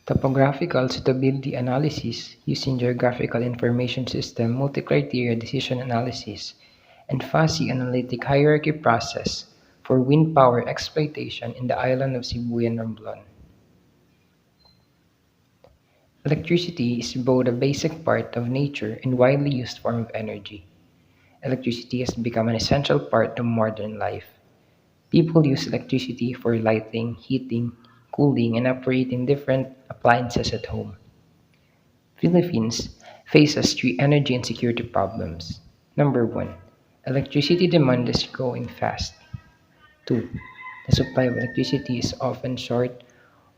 Topographical suitability analysis using geographical information system, multi-criteria decision analysis, and fuzzy analytic hierarchy process for wind power exploitation in the island of Sibuyan, Romblon. Electricity is both a basic part of nature and widely used form of energy. Electricity has become an essential part of modern life. People use electricity for lighting, heating, cooling, and operating different appliances at home. Philippines faces three energy and security problems. Number one, electricity demand is growing fast. Two, the supply of electricity is often short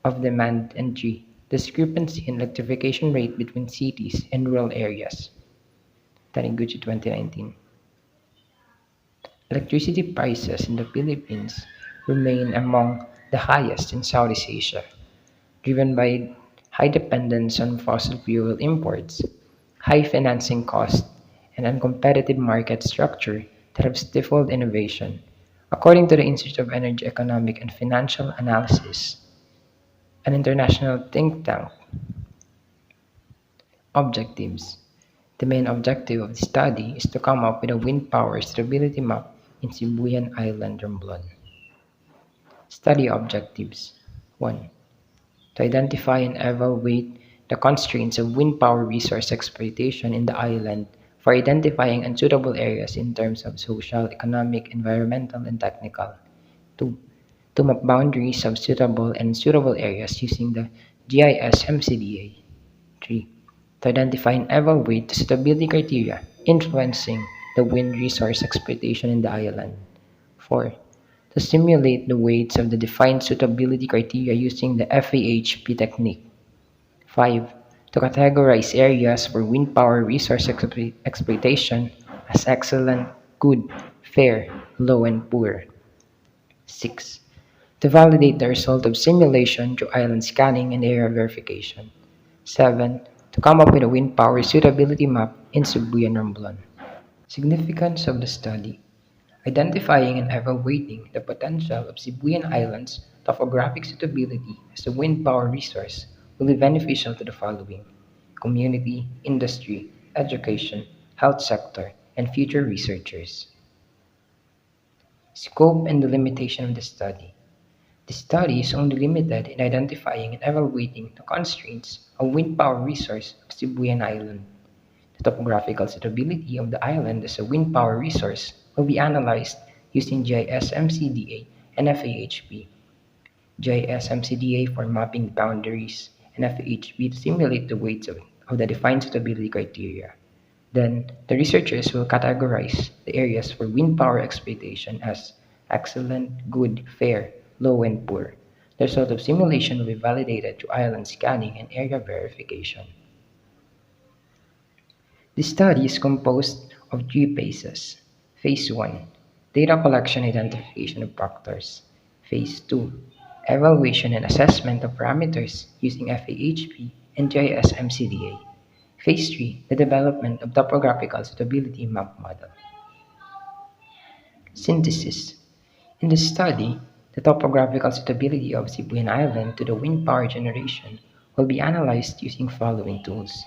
of demand. And three, discrepancy in electrification rate between cities and rural areas. Taniguchi 2019. Electricity prices in the Philippines remain among the highest in Southeast Asia, driven by high dependence on fossil fuel imports, high financing costs, and uncompetitive market structure that have stifled innovation. According to the Institute of Energy Economic and Financial Analysis, an international think tank. Objectives. The main objective of the study is to come up with a wind power stability map in Sibuyan Island, Romblon. Study objectives. 1. To identify and evaluate the constraints of wind power resource exploitation in the island for identifying unsuitable areas in terms of social, economic, environmental, and technical. 2. To map boundaries of suitable and unsuitable areas using the GIS-MCDA. 3. To identify and evaluate the suitability criteria influencing the wind resource exploitation in the island. 4. To simulate the weights of the defined suitability criteria using the FAHP technique. 5. To categorize areas for wind power resource exploitation as excellent, good, fair, low, and poor. 6. To validate the result of simulation through island scanning and area verification. 7. To come up with a wind power suitability map in Sibuyan, Romblon. Significance of the study. Identifying and evaluating the potential of Sibuyan Island's topographic suitability as a wind power resource will be beneficial to the following: community, industry, education, health sector, and future researchers. Scope and the limitation of the study. The study is only limited in identifying and evaluating the constraints of wind power resource of Sibuyan Island. The topographical suitability of the island as a wind power resource will be analyzed using GIS-MCDA and FAHP. GIS-MCDA for mapping the boundaries and FAHP to simulate the weights of the defined suitability criteria. Then, the researchers will categorize the areas for wind power exploitation as excellent, good, fair, low, and poor. The result of simulation will be validated through island scanning and area verification. The study is composed of three phases. Phase 1, data collection identification of factors. Phase 2, evaluation and assessment of parameters using FAHP and GIS-MCDA. Phase 3, the development of topographical suitability map model. Synthesis. In the study, the topographical suitability of Sibuyan Island to the wind power generation will be analyzed using following tools.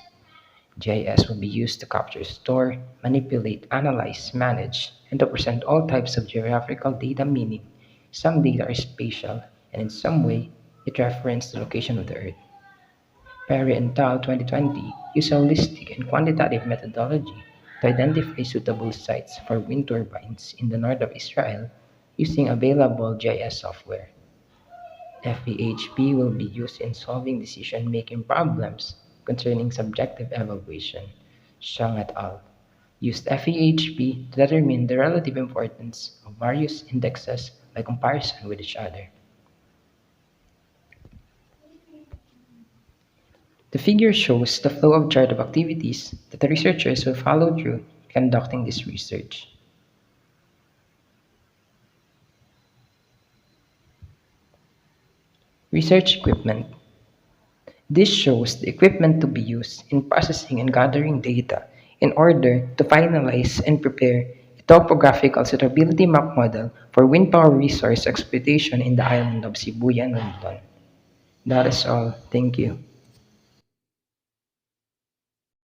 GIS will be used to capture, store, manipulate, analyze, manage, and to present all types of geographical data, meaning some data are spatial and in some way it references the location of the Earth. Perry and al. 2020 use a holistic and quantitative methodology to identify suitable sites for wind turbines in the north of Israel using available GIS software. FAHP will be used in solving decision-making problems concerning subjective evaluation. Shang et al. Used FAHP to determine the relative importance of various indexes by comparison with each other. The figure shows the flow of chart of activities that the researchers will follow through conducting this research. Research equipment. This shows the equipment to be used in processing and gathering data in order to finalize and prepare a topographical suitability map model for wind power resource exploitation in the island of Sibuyan, Romblon. That is all. Thank you.